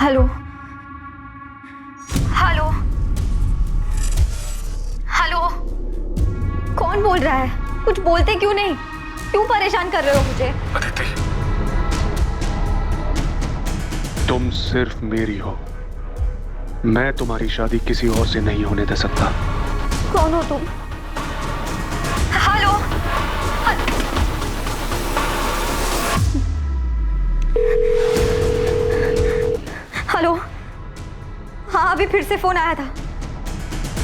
Hello hello hello, कौन बोल रहा है? कुछ बोलते क्यों नहीं? क्यों परेशान कर रहे हो मुझे? अदिति, तुम सिर्फ मेरी हो। मैं तुम्हारी शादी किसी और से नहीं होने दे सकता। कौन हो तुम? हेलो हेलो, हाँ अभी फिर से फोन आया था।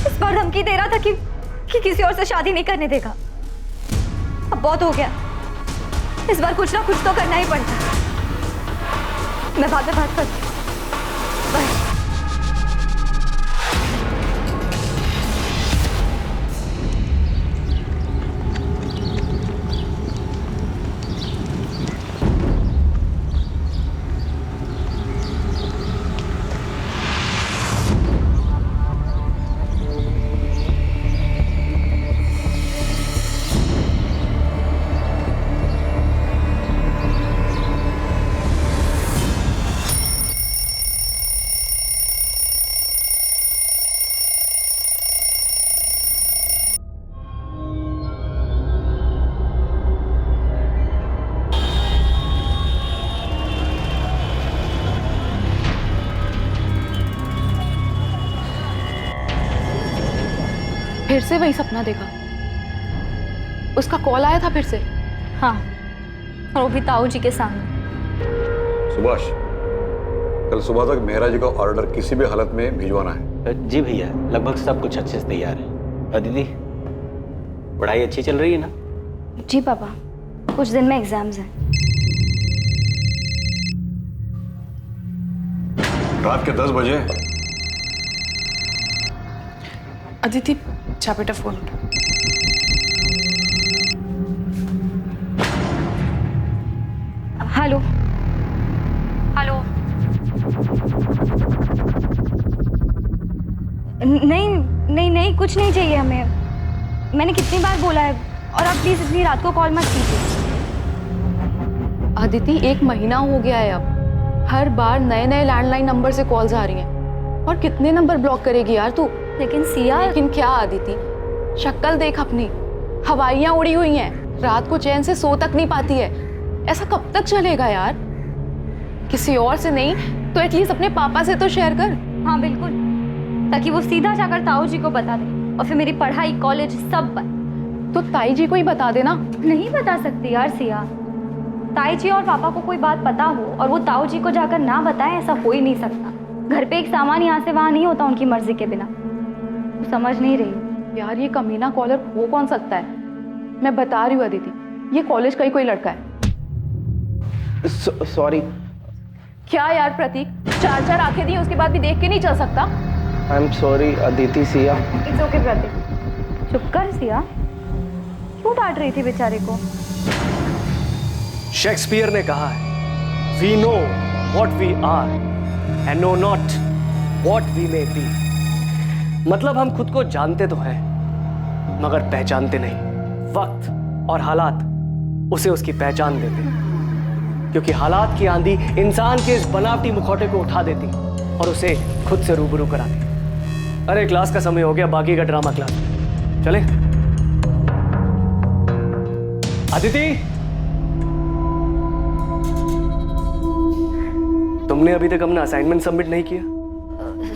इस बार धमकी दे रहा था कि किसी और से शादी नहीं करने देगा। अब बहुत हो गया, इस बार कुछ ना कुछ तो करना ही पड़ता। मैं बाद में बात करती हूँ। बाय। फिर से वही सपना देखा? उसका कॉल आया था फिर से? हाँ, और वो भी ताऊ जी के सामने। सुभाष, कल सुबह तक मेहरा जी का ऑर्डर किसी भी हालत में भिजवाना है। जी भैया, लगभग सब कुछ अच्छे से तैयार है। दीदी, पढ़ाई अच्छी चल रही है ना? जी पापा, कुछ दिन में एग्जाम्स हैं। रात के 10 बजे। अदिति, चा बेटा फोन उठा। हेलो हेलो, नहीं नहीं नहीं, कुछ नहीं चाहिए हमें। मैंने कितनी बार बोला है, और आप प्लीज इतनी रात को कॉल मत कीजिए। अदिति, 1 महीना हो गया है अब। हर बार नए नए लैंडलाइन नंबर से कॉल्स आ रही हैं। और कितने नंबर ब्लॉक करेगी यार तू? लेकिन सिया, लेकिन क्या अदिति, शक्ल देख अपनी, हवाइयाँ उड़ी हुई हैं, रात को चैन से सो तक नहीं पाती है। ऐसा कब तक चलेगा यार? किसी और से नहीं तो एटलीस्ट अपने पापा से तो शेयर कर। हाँ बिल्कुल, ताकि वो सीधा जाकर ताऊ जी को बता दे, और फिर मेरी पढ़ाई, कॉलेज सब बंद। तो ताई जी को ही बता देना। नहीं बता सकती यार सिया। ताई जी और पापा को कोई बात पता हो और वो ताऊ जी को जाकर ना बताए, ऐसा हो ही नहीं सकता। घर पे एक सामान यहाँ से वहाँ नहीं होता उनकी मर्जी के बिना। तो समझ नहीं रही यार, ये कमीना कॉलर हो कौन सकता है? मैं बता रही हूँ अदिति, ये कॉलेज का ही कोई लड़का है। सॉरी। क्या यार प्रतीक, 4 आंखें दी उसके बाद भी देख के नहीं चल सकता? I am sorry Aditi. Siya, it's okay Prateek, चुप कर सिया। क्यों डांट रही थी बेचारे को? शेक्सपियर ने कहा है, we know what we are and know not what we may be. मतलब हम खुद को जानते तो हैं, मगर पहचानते नहीं। वक्त और हालात उसे उसकी पहचान देते हैं, क्योंकि हालात की आंधी इंसान के इस बनावटी मुखौटे को उठा देती और उसे खुद से रूबरू कराती। अरे क्लास का समय हो गया, बाकी का ड्रामा क्लास चले। अदिति, तुमने अभी तक अपना असाइनमेंट सबमिट नहीं किया?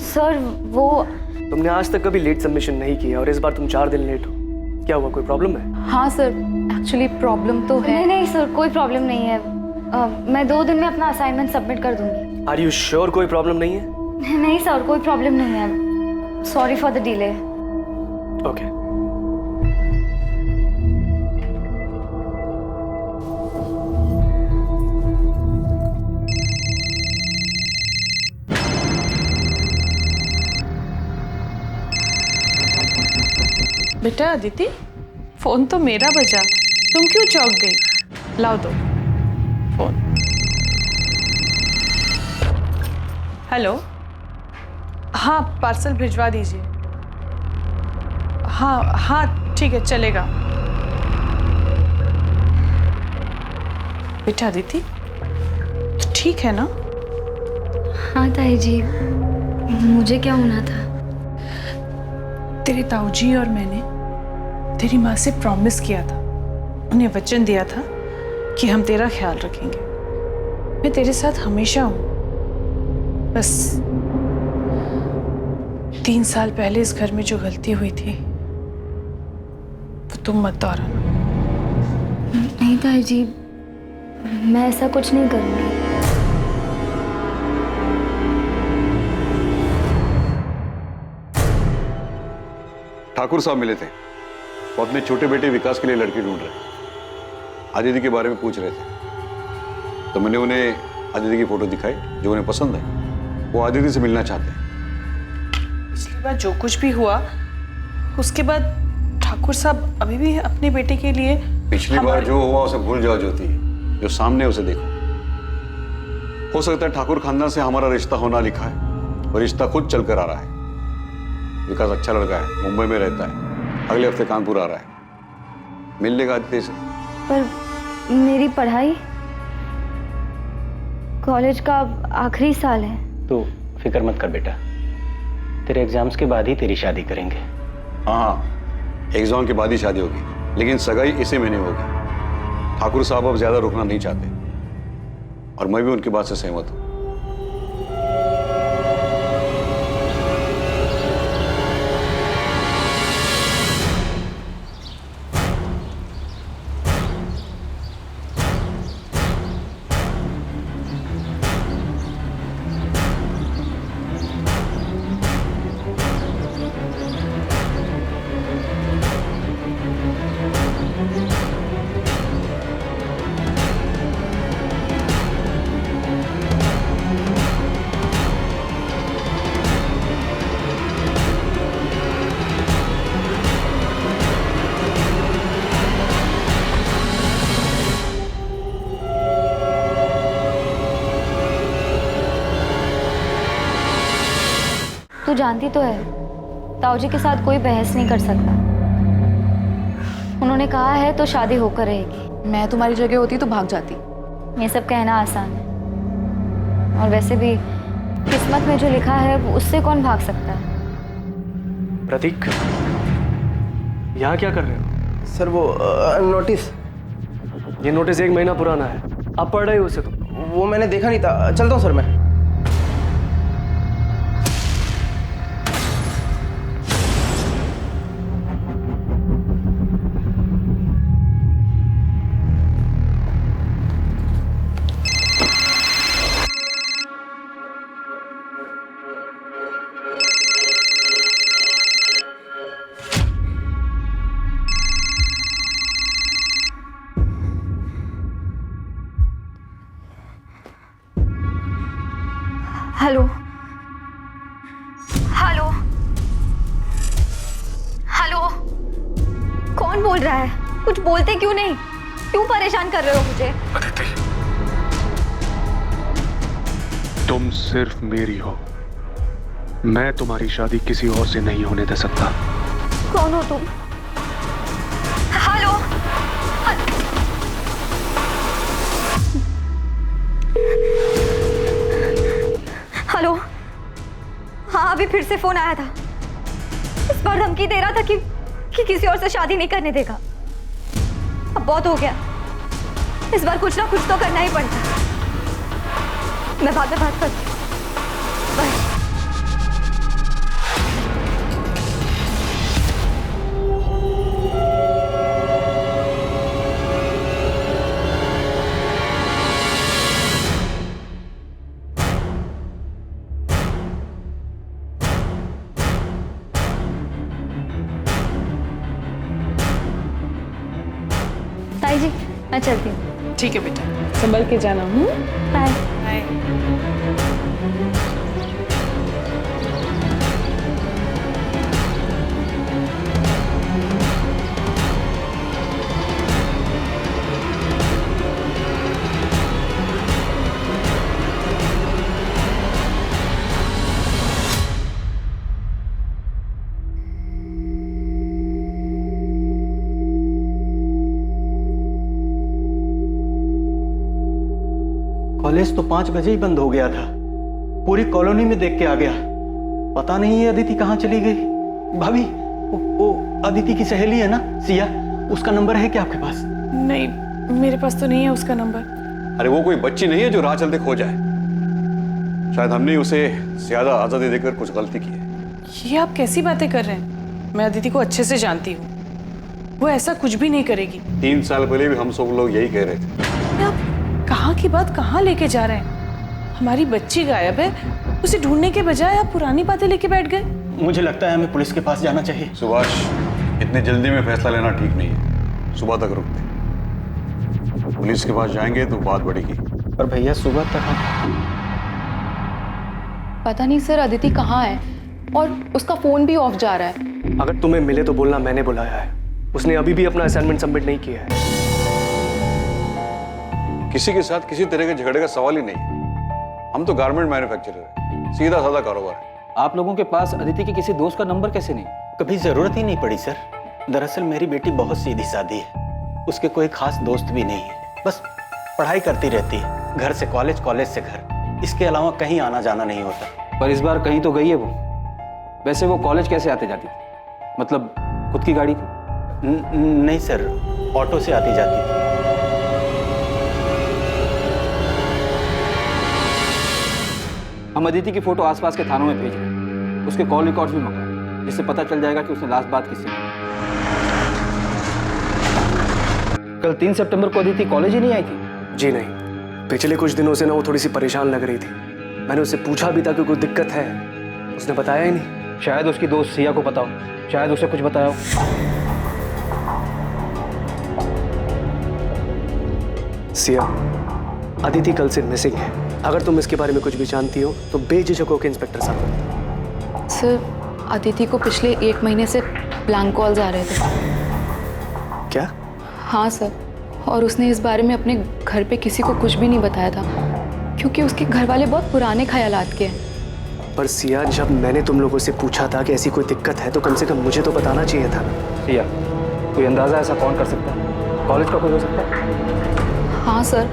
सर वो, तुमने आज तक कभी लेट सबमिशन नहीं किया और इस बार तुम 4 दिन लेट हो। क्या हुआ, कोई प्रॉब्लम है? हाँ सर, एक्चुअली प्रॉब्लम तो है। नहीं नहीं सर, कोई प्रॉब्लम नहीं है। मैं 2 दिन में अपना असाइनमेंट सबमिट कर दूंगी। आर यू श्योर कोई प्रॉब्लम नहीं है? नहीं सर, कोई प्रॉब्लम नहीं है। Sorry for the delay. Okay. बेटा अदिति, फोन तो मेरा बजा, तुम क्यों चौंक गई? लाओ दो फोन। हेलो, हाँ पार्सल भिजवा दीजिए। हाँ हाँ ठीक है, चलेगा। बेटा अदिति, तो ठीक है ना? हाँ ताई जी, मुझे क्या होना था? तेरे ताऊजी और मैंने तेरी माँ से प्रॉमिस किया था, उन्हें वचन दिया था कि हम तेरा ख्याल रखेंगे। मैं तेरे साथ हमेशा हूँ। बस 3 साल पहले इस घर में जो गलती हुई थी वो तुम मत दोहराना। नहीं ताई जी, मैं ऐसा कुछ नहीं करूँगी। ठाकुर साहब मिले थे, वो अपने छोटे बेटे विकास के लिए लड़की ढूंढ रहे। आदिति के बारे में पूछ रहे थे, तो मैंने उन्हें आदिति की फोटो दिखाई जो उन्हें पसंद है। वो आदिति से मिलना चाहते हैं। पिछली बार जो कुछ भी हुआ उसके बाद ठाकुर साहब अभी भी अपने बेटे के लिए पिछली बार जो हुआ उसे भूल जाओ ज्योति, जो सामने उसे देखो। हो सकता है ठाकुर खानदान से हमारा रिश्ता होना लिखा है और रिश्ता खुद चलकर आ रहा है। विकास अच्छा लड़का है, मुंबई में रहता है, अगले हफ्ते कानपुर आ रहा है, मिल लेगा आदित्य से। पर मेरी पढ़ाई, कॉलेज का आखिरी साल है। तो फिक्र मत कर बेटा, तेरे एग्जाम्स के बाद ही तेरी शादी करेंगे। हाँ, एग्जाम के बाद ही शादी होगी, लेकिन सगाई इसी महीने होगी। ठाकुर साहब अब ज्यादा रुकना नहीं चाहते और मैं भी उनकी बात से सहमत हूँ। तू जानती तो है, ताऊजी के साथ कोई बहस नहीं कर सकता। उन्होंने कहा है तो शादी होकर रहेगी। मैं तुम्हारी जगह होती तो भाग जाती। ये सब कहना आसान है, और वैसे भी किस्मत में जो लिखा है वो उससे कौन भाग सकता है। प्रतीक, यहाँ क्या कर रहे हो? सर वो नोटिस। ये नोटिस 1 महीना पुराना है, आप पढ़ रहे हो उसे? तो वो मैंने देखा नहीं था, चलता हूँ सर मैं। हेलो हेलो हेलो, कौन बोल रहा है? कुछ बोलते क्यों नहीं? क्यों परेशान कर रहे हो मुझे? अदिति, तुम सिर्फ मेरी हो। मैं तुम्हारी शादी किसी और से नहीं होने दे सकता। कौन हो तुम? हेलो हेलो, हाँ अभी फिर से फोन आया था। इस बार धमकी दे रहा था कि किसी और से शादी नहीं करने देगा। अब बहुत हो गया, इस बार कुछ ना कुछ तो करना ही पड़ता। मैं बाद में बात करती हूँ। बाय। ताई जी, मैं चलती हूँ। ठीक है बेटा, संभल के जाना। बाय। कॉलेज तो 5 बजे ही बंद हो गया था। पूरी कॉलोनी में देख के आ गया। पता नहीं ये अदिति कहाँ चली गई। भाभी, वो अदिति की सहेली है ना सिया, उसका नंबर है क्या आपके पास? नहीं, मेरे पास तो नहीं है उसका नंबर। अरे वो कोई बच्ची नहीं है जो राह चलते खो जाए। शायद हमने उसे ज्यादा आजादी देकर कुछ गलती की है। ये आप कैसी बातें कर रहे हैं? मैं अदिति को अच्छे से जानती हूँ, वो ऐसा कुछ भी नहीं करेगी। 3 साल पहले भी हम सब लोग यही कह रहे थे। आप कहाँ की बात कहाँ लेके जा रहे हैं? हमारी बच्ची गायब है, उसे ढूंढने के बजाय आप पुरानी बातें लेके बैठ गए। मुझे लगता है हमें पुलिस के पास जाना चाहिए। सुभाष, इतनी जल्दी में फैसला लेना ठीक नहीं है। सुबह तक रुकते, पुलिस के पास जाएंगे तो बात बढ़ेगी। पर भैया सुबह तक पता नहीं सर अदिति कहाँ है, और उसका फोन भी ऑफ जा रहा है। अगर तुम्हें मिले तो बोलना मैंने बुलाया है। उसने अभी भी अपना असाइनमेंट सबमिट नहीं किया है। किसी के साथ किसी तरह के झगड़े का सवाल ही नहीं है। हम तो गारमेंट मैन्युफैक्चरर है, सीधा साधा कारोबार है। आप लोगों के पास अदिति के किसी दोस्त का नंबर कैसे नहीं? कभी जरूरत ही नहीं पड़ी सर। दरअसल मेरी बेटी बहुत सीधी सादी है, उसके कोई खास दोस्त भी नहीं है, बस पढ़ाई करती रहती है, घर से कॉलेज, कॉलेज से घर, इसके अलावा कहीं आना जाना नहीं होता। पर इस बार कहीं तो गई है वो। वैसे वो कॉलेज कैसे आते जाती थी? मतलब खुद की गाड़ी थी? नहीं सर, ऑटो से आती जाती थी। हम अदिति की फोटो आसपास के थानों में भेज रहे हैं, उसके कॉल रिकॉर्ड्स भी मंगाए, जिससे पता चल जाएगा कि उसने लास्ट बात किससे की। कल 3 सितंबर को अदिति कॉलेज ही नहीं आई थी? जी नहीं, पिछले कुछ दिनों से ना वो थोड़ी सी परेशान लग रही थी। मैंने उससे पूछा भी था कि कोई दिक्कत है, उसने बताया ही नहीं। शायद उसकी दोस्त सिया को पता हो, शायद उसे कुछ बताया हो। सिया, अदिति कल से मिसिंग है। अगर तुम इसके बारे में कुछ भी जानती हो तो बेझिझक होकर इंस्पेक्टर साहब। सर अदिति को पिछले 1 महीने से ब्लैंक कॉल्स आ रहे थे। क्या? हाँ सर, और उसने इस बारे में अपने घर पे किसी को कुछ भी नहीं बताया था, क्योंकि उसके घर वाले बहुत पुराने ख्यालात के हैं। पर सिया, जब मैंने तुम लोगों से पूछा था कि ऐसी कोई दिक्कत है तो कम से कम मुझे तो बताना चाहिए था। सिया, कोई अंदाजा ऐसा कौन कर सकता है? कॉलेज का कोई हो सकता है? हाँ सर,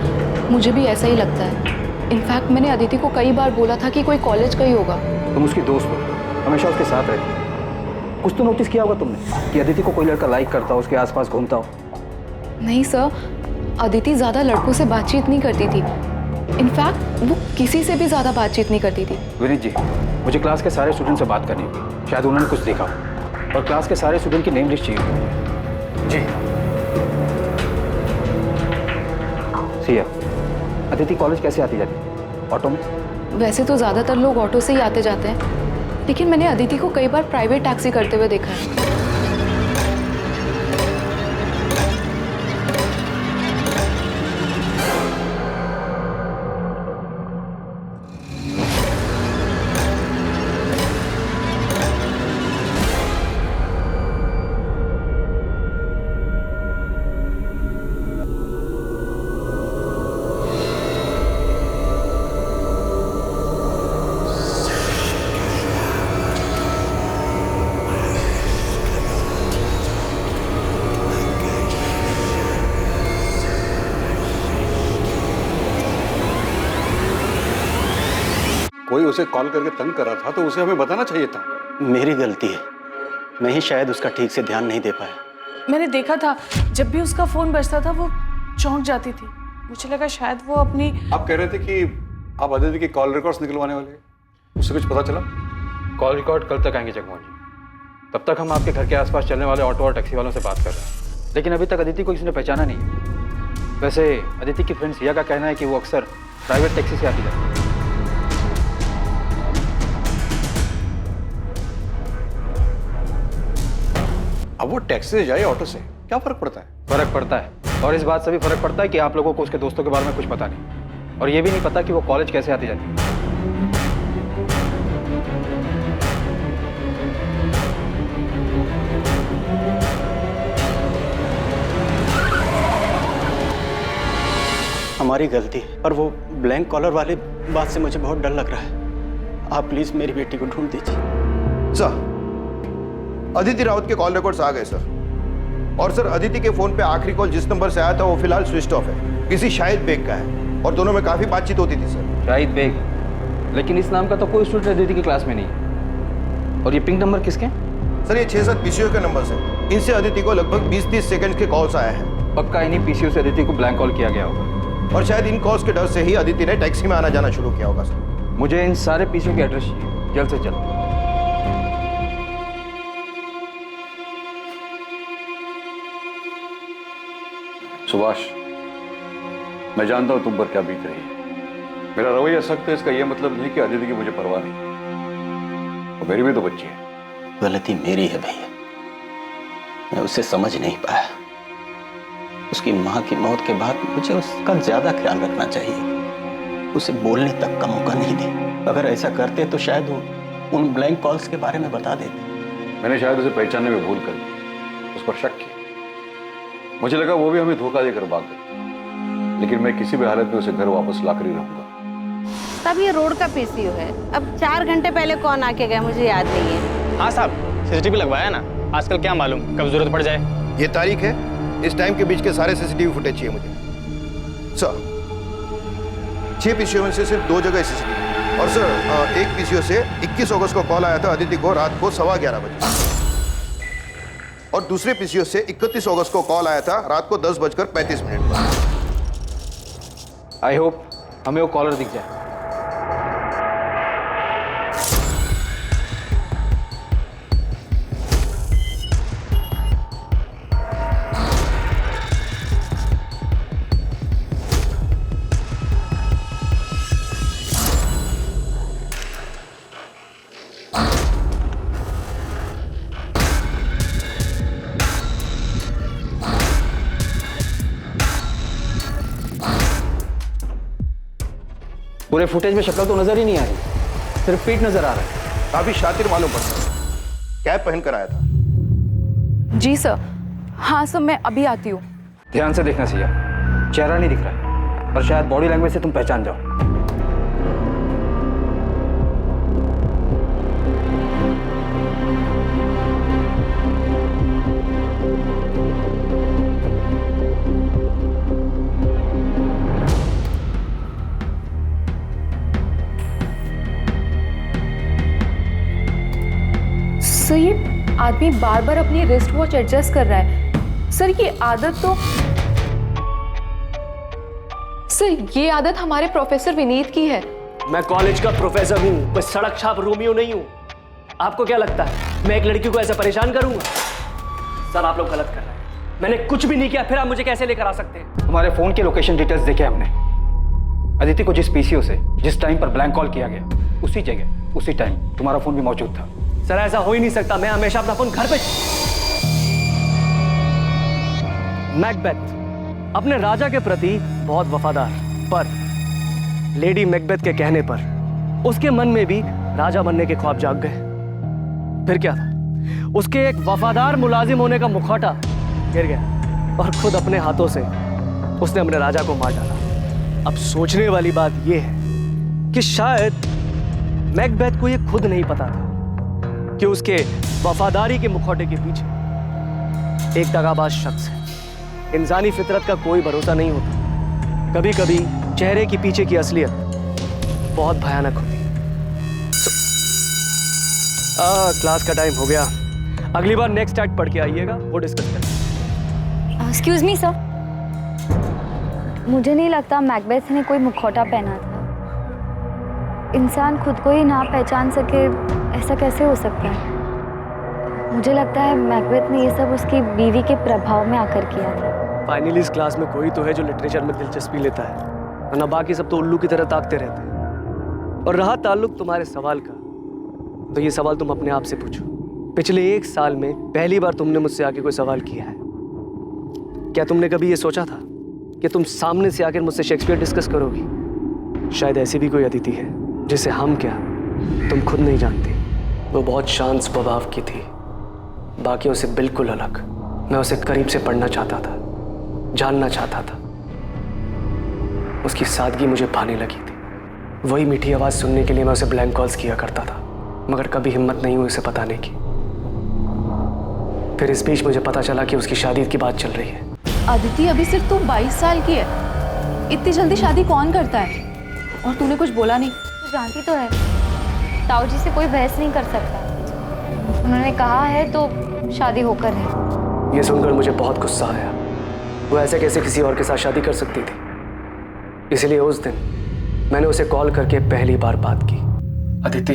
मुझे भी ऐसा ही लगता है। इनफैक्ट मैंने अदिति को कई बार बोला था कि कोई कॉलेज का ही होगा। तुम उसकी दोस्त हो, हमेशा उसके साथ रहती हो। कुछ तो नोटिस किया होगा तुमने कि अदिति को कोई लड़का लाइक करता हो, उसके आसपास घूमता हो। नहीं सर, अदिति ज़्यादा लड़कों से बातचीत नहीं करती थी। इनफैक्ट वो किसी से भी ज़्यादा बातचीत नहीं करती थी। विनीत जी, मुझे क्लास के सारे स्टूडेंट से बात करनी होगी, शायद उन्होंने कुछ देखा हो, और क्लास के सारे स्टूडेंट की नेम लिस्ट चाहिए होगी। जी। सिया, अदिति कॉलेज कैसे आती जाती? ऑटो में? वैसे तो ज़्यादातर लोग ऑटो से ही आते जाते हैं, लेकिन मैंने अदिति को कई बार प्राइवेट टैक्सी करते हुए देखा है। कोई उसे कॉल करके तंग कर रहा था तो उसे हमें बताना चाहिए था। मेरी गलती है, मैं ही शायद उसका ठीक से ध्यान नहीं दे पाया। मैंने देखा था जब भी उसका फोन बजता था वो चौंक जाती थी। मुझे लगा शायद वो अपनी। आप कह रहे थे कि आप अदिति की कॉल रिकॉर्ड्स निकलवाने वाले हैं, उससे कुछ पता चला? कॉल रिकॉर्ड कल तक आएंगे जगमोहन जी। तब तक हम आपके घर के आसपास चलने वाले ऑटो और टैक्सी वालों से बात कर रहे हैं, लेकिन अभी तक अदिति को किसी ने पहचाना नहीं। वैसे अदिति की फ्रेंड सिया का कहना है कि वो अक्सर प्राइवेट टैक्सी से आती जाती है। अब वो टैक्सी से जाए ऑटो से, क्या फर्क पड़ता है? फर्क पड़ता है, और इस बात से भी फर्क पड़ता है कि आप लोगों को उसके दोस्तों के बारे में कुछ पता नहीं, और ये भी नहीं पता कि वो कॉलेज कैसे आती जाती है। हमारी गलती है, पर वो ब्लैंक कॉलर वाली बात से मुझे बहुत डर लग रहा है। आप प्लीज मेरी बेटी को ढूंढ दीजिए। सर, अदिति राउत के कॉल रिकॉर्ड्स आ गए सर। और सर, अदिति के फोन पे आखिरी कॉल जिस नंबर से आया था वो फिलहाल स्विच ऑफ है, किसी शाहिद बेग का है, और दोनों में काफी बातचीत होती थी सर। शाहिद बेग? लेकिन इस नाम का तो कोई स्टूडेंट अदिति की क्लास में नहीं है। और ये पिंक नंबर किसके हैं? सर ये 6-7 पीसीओ के नंबर हैं। इनसे अदिति को लगभग 20-30 सेकंड के कॉल्स आए हैं। पक्का इन्हीं पीसीओ से अदिति को ब्लैंक कॉल किया गया होगा। और शायद इन कॉल्स के डर से ही अदिति ने टैक्सी में आना जाना शुरू किया होगा सर। मुझे इन सारे पीसीओ के एड्रेस चाहिए, जल्द से जल्द। सुभाष, मैं जानता हूं तुम पर क्या बीत रही है। मेरा रवैया सख्त है, इसका यह मतलब नहीं कि अदिति की मुझे परवाह नहीं। और मेरी भी तो बच्ची है। गलती मेरी है भैया, मैं उसे समझ नहीं पाया। उसकी माँ की मौत के बाद मुझे उसका ज्यादा ख्याल रखना चाहिए। उसे बोलने तक का मौका नहीं दे। अगर ऐसा करते तो शायद वो उन ब्लैंक कॉल्स के बारे में बता देते। मैंने शायद उसे पहचानने में भूल कर दी, उस पर शक किया। मुझे लगा वो भी हमें धोखा देकर भाग गई, लेकिन मैं किसी भी हालत में उसे घर वापस लाकर ही रहूंगा। तब ये रोड का पीसीओ है। अब 4 घंटे पहले कौन आके गया मुझे याद नहीं है। हाँ साहब, सीसीटीवी लगवाया ना, आजकल क्या मालूम कब जरूरत पड़ जाए। ये तारीख है, इस टाइम के बीच के सारे सीसीटीवी फुटेज चाहिए मुझे सर। 6 पीसीओ में से सिर्फ 2 जगह सीसीटीवी। और सर एक पीसीओ से 21 अगस्त को कॉल आया था अदिति को रात को 11:15 बजे। और दूसरे पीसीओ से 31 अगस्त को कॉल आया था रात को 10:35 पर। आई होप हमें वो कॉलर दिख जाए। पूरे फुटेज में शक्ल तो नजर ही नहीं आ रही, सिर्फ पीठ नजर आ रहा है। काफी शातिर मालूम पड़ता है। कैप पहन कर आया था। जी सर। हाँ सर, मैं अभी आती हूँ। ध्यान से देखना चाहिए, चेहरा नहीं दिख रहा है, और शायद बॉडी लैंग्वेज से तुम पहचान जाओ। सर ये आदमी बार बार अपनी रिस्ट वॉच एडजस्ट कर रहा है। सर ये आदत तो ये आदत हमारे प्रोफेसर विनीत की है। मैं कॉलेज का प्रोफेसर हूँ, कोई सड़क छाप रोमियो नहीं हूँ। आपको क्या लगता है मैं एक लड़की को ऐसे परेशान करूंगा? सर आप लोग गलत कर रहे हैं। मैंने कुछ भी नहीं किया, फिर आप मुझे कैसे लेकर आ सकते हैं? तुम्हारे फोन के लोकेशन डिटेल्स देखे हमने। अदिति को जिस पीसीओ से जिस टाइम पर ब्लैंक कॉल किया गया, उसी जगह उसी टाइम तुम्हारा फोन भी मौजूद था। सर ऐसा हो ही नहीं सकता, मैं हमेशा अपना फोन घर पे। मैकबेथ अपने राजा के प्रति बहुत वफादार, पर लेडी मैकबेथ के कहने पर उसके मन में भी राजा बनने के ख्वाब जाग गए। फिर क्या था, उसके एक वफादार मुलाजिम होने का मुखौटा गिर गया और खुद अपने हाथों से उसने अपने राजा को मार डाला। अब सोचने वाली बात यह है कि शायद मैकबेथ को यह खुद नहीं पता था कि उसके वफादारी के मुखौटे के पीछे एक दगाबाज शख्स है। इंसानी फितरत का कोई भरोसा नहीं होता। कभी कभी चेहरे के पीछे की असलियत बहुत भयानक होती है। क्लास का टाइम हो गया, अगली बार नेक्स्ट एक्ट पढ़ के आइएगा, वो डिस्कस करेंगे। एक्सक्यूज मी सर, मुझे नहीं लगता मैकबेथ ने कोई मुखौटा पहना था। इंसान खुद को ही ना पहचान सके, ऐसा कैसे हो सकता है? मुझे लगता है मैकबेथ ने ये सब उसकी बीवी के प्रभाव में आकर किया था। फाइनली इस क्लास में कोई तो है जो लिटरेचर में दिलचस्पी लेता है, वरना बाकी सब तो उल्लू की तरह ताकते रहते हैं। और रहा ताल्लुक तुम्हारे सवाल का, तो ये सवाल तुम अपने आप से पूछो। पिछले 1 साल में पहली बार तुमने मुझसे आके कोई सवाल किया है? क्या तुमने कभी ये सोचा था कि तुम सामने से आकर मुझसे शेक्सपियर डिस्कस करोगी? शायद ऐसी भी कोई अदिति है जिसे हम क्या तुम खुद नहीं जानती। वो बहुत शांत स्वभाव की थी, बाकियों से बिल्कुल अलग। मैं उसे करीब से पढ़ना चाहता था, जानना चाहता था। उसकी सादगी मुझे भाने लगी थी। वही मीठी आवाज़ सुनने के लिए मैं उसे ब्लैंक कॉल्स किया करता था, मगर कभी हिम्मत नहीं हुई उसे बताने की। फिर इस बीच मुझे पता चला कि उसकी शादी की बात चल रही है। अदिति अभी सिर्फ तू 22 साल की है, इतनी जल्दी शादी कौन करता है? और तूने कुछ बोला नहीं? तो जानती तो है, ताऊ जी से कोई बहस नहीं कर सकता। उन्होंने कहा है तो शादी होकर है। ये सुनकर मुझे बहुत गुस्सा आया। वो ऐसे कैसे किसी और के साथ शादी कर सकती थी। इसलिए उस दिन मैंने उसे कॉल करके पहली बार बात की। अदिति,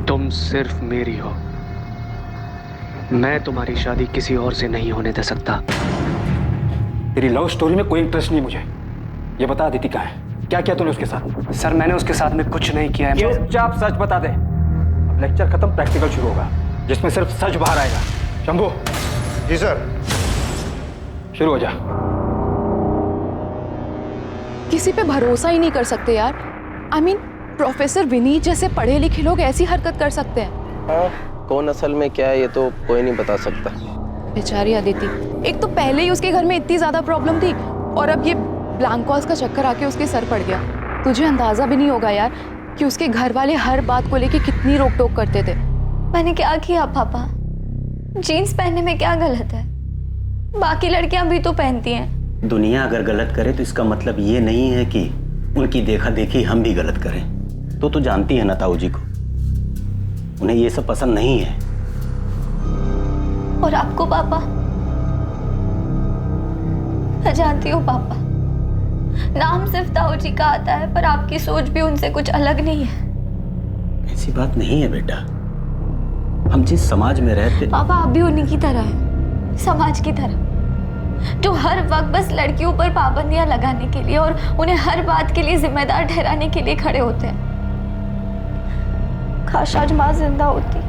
तुम सिर्फ मेरी हो। मैं तुम्हारी शादी किसी और से नहीं होने दे सकता। तेरी लव स्टोरी में कोई इंटरेस्ट नहीं मुझे। ये बता अदिति कहाँ है? क्या किया तूने उसके साथ? सर मैंने उसके साथ में कुछ नहीं किया है। चुपचाप सच बता दे। अब लेक्चर खत्म, प्रैक्टिकल शुरू होगा जिसमें सिर्फ सच बाहर आएगा। शंभू। जी सर। शुरू हो जा। किसी पे भरोसा ही नहीं कर सकते यार। आई मीन प्रोफेसर विनीत जैसे पढ़े लिखे लोग ऐसी हरकत कर सकते हैं। हाँ, कौन असल में क्या है ये तो कोई नहीं बता सकता। बेचारी अदिति, एक तो पहले ही उसके घर में इतनी ज्यादा प्रॉब्लम थी और अब ये ब्लैंक कॉल्स का चक्कर आके उसके सर पड़ गया। तुझे अंदाजा भी नहीं होगा यार कि उसके घर वाले हर बात को लेके कितनी रोक टोक करते थे। मैंने क्या किया पापा? जीन्स पहनने में क्या गलत है? बाकी लड़कियां भी तो पहनती हैं। दुनिया अगर गलत करे तो इसका मतलब ये नहीं है कि उनकी देखा देखी हम भी गलत करें। तो जानती है ना ताऊ जी को, उन्हें ये सब पसंद नहीं है। और आपको पापा? मैं जानती हूँ पापा, नाम सिर्फ ताऊ जी का आता है पर आपकी सोच भी उनसे कुछ अलग नहीं है। ऐसी बात नहीं है बेटा। हम जिस समाज में रहते, पापा आप भी उन्हीं की तरह हैं, समाज की तरह, जो हर वक्त बस लड़कियों पर पाबंदियां लगाने के लिए और उन्हें हर बात के लिए जिम्मेदार ठहराने के लिए खड़े होते हैं। काश आज माँ जिंदा होती,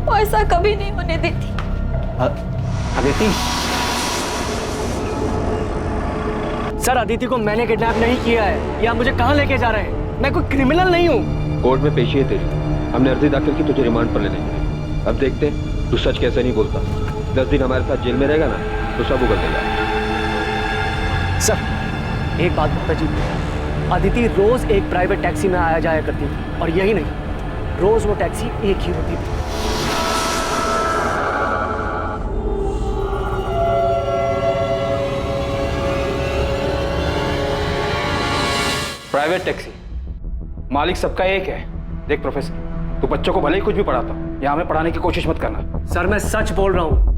वो ऐसा कभी नहीं होने देती। अदिति। सर अदिति को मैंने किडनैप नहीं किया है। या मुझे कहाँ लेके जा रहे हैं? मैं कोई क्रिमिनल नहीं हूँ। कोर्ट में पेशी है तेरी। हमने अर्जी दाखिल की तुझे रिमांड पर लेने के लिए। अब देखते हैं तू सच कैसे नहीं बोलता। 10 दिन हमारे साथ जेल में रहेगा ना तो सब उगल देगा। सर एक बात बहुत अजीब है। अदिति रोज एक प्राइवेट टैक्सी में आया जाया करती थी और यही नहीं, रोज वो टैक्सी एक ही होती थी। प्राइवेट टैक्सी, मालिक सबका एक है। देख प्रोफेसर, तू बच्चों को भले ही कुछ भी पढ़ाता या हमें पढ़ाने की कोशिश मत करना। सर मैं सच बोल रहा हूँ।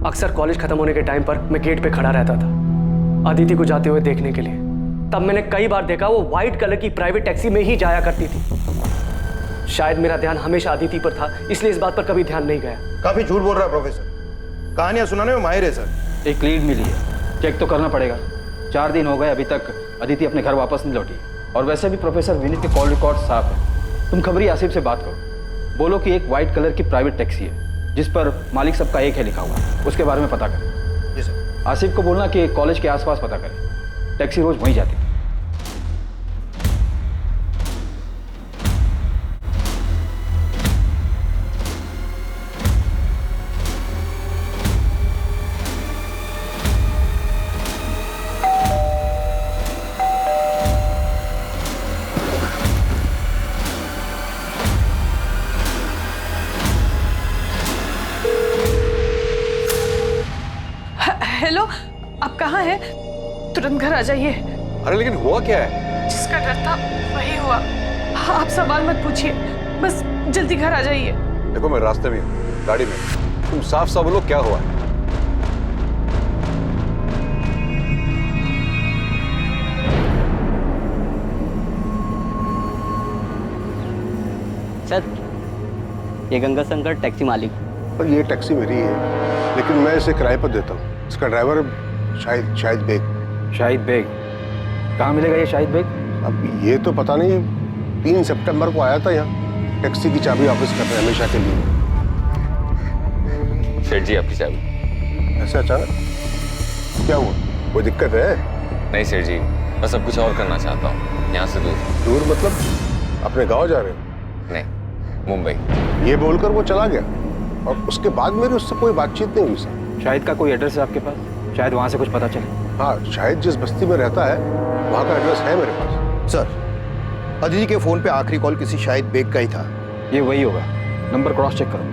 अक्सर कॉलेज खत्म होने के टाइम पर मैं गेट पे खड़ा रहता था अदिति को जाते हुए देखने के लिए। तब मैंने कई बार देखा वो व्हाइट कलर की प्राइवेट टैक्सी में ही जाया करती थी। शायद मेरा ध्यान हमेशा अदिति पर था, इसलिए इस बात पर कभी ध्यान नहीं गया। काफी झूठ बोल रहा है प्रोफेसर, कहानियां सुनाने में माहिर है सर। एक लीड मिली है, चेक तो करना पड़ेगा। 4 दिन हो गए, अभी तक अदिति अपने घर वापस नहीं लौटी। और वैसे भी प्रोफेसर विनीत के कॉल रिकॉर्ड साफ है। तुम खबरी आसिफ से बात करो, बोलो कि एक व्हाइट कलर की प्राइवेट टैक्सी है जिस पर मालिक सबका एक है लिखा हुआ, उसके बारे में पता करें। जी सर। आसिफ को बोलना कि कॉलेज के आसपास पता करें, टैक्सी रोज वहीं जाती है। हेलो, आप कहाँ हैं? तुरंत घर आ जाइए। अरे लेकिन हुआ क्या है? जिसका डर था वही हुआ। आप सवाल मत पूछिए, बस जल्दी घर आ जाइए। देखो मैं रास्ते में हूँ, गाड़ी में। तुम साफ साफ बोलो क्या हुआ है? सर ये गंगा शंकर टैक्सी मालिक। और ये टैक्सी मेरी है, लेकिन मैं इसे किराए पर देता हूँ। इसका ड्राइवर शाहिद बेग। शाहिद बेग? कहाँ मिलेगा ये शाहिद बेग? अब ये तो पता नहीं, 3 सितंबर को आया था यहाँ, टैक्सी की चाबी वापस कर रहे हैं हमेशा के लिए। सेठ जी आपकी चाबी। ऐसे अचानक क्या हुआ? कोई दिक्कत है? नहीं सेठ जी, बस अब कुछ और करना चाहता हूँ, यहाँ से दूर। दूर मतलब अपने गांव जा रहे हो? नहीं, मुंबई। ये बोलकर वो चला गया और उसके बाद मेरी उससे कोई बातचीत नहीं हुई सर। शाहिद का कोई एड्रेस है आपके पास? शायद वहाँ से कुछ पता चले। हाँ, शायद जिस बस्ती में रहता है वहाँ का एड्रेस है मेरे पास। सर अदिति के फोन पे आखिरी कॉल किसी शाहिद बेग का ही था। ये वही होगा, नंबर क्रॉस चेक करो।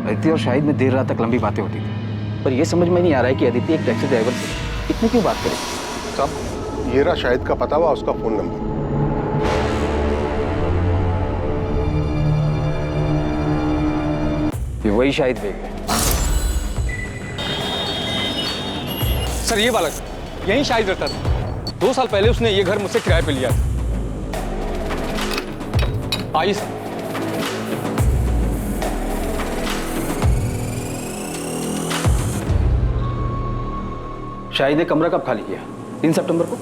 अदिति और शाहिद में देर रात तक लंबी बातें होती थी, पर यह समझ में नहीं आ रहा है कि अदिति एक टैक्सी ड्राइवर से इतनी क्यों बात करे। साहब ये रहा शाहिद का पता हुआ उसका फोन नंबर। ये वही शाहिद बेग है। सर ये बालक यहीं शाहिद रहता था। 2 साल पहले उसने ये घर मुझसे किराए पे लिया था। आइए सर। शाहिद ने कमरा कब खाली किया? 3 सितंबर को।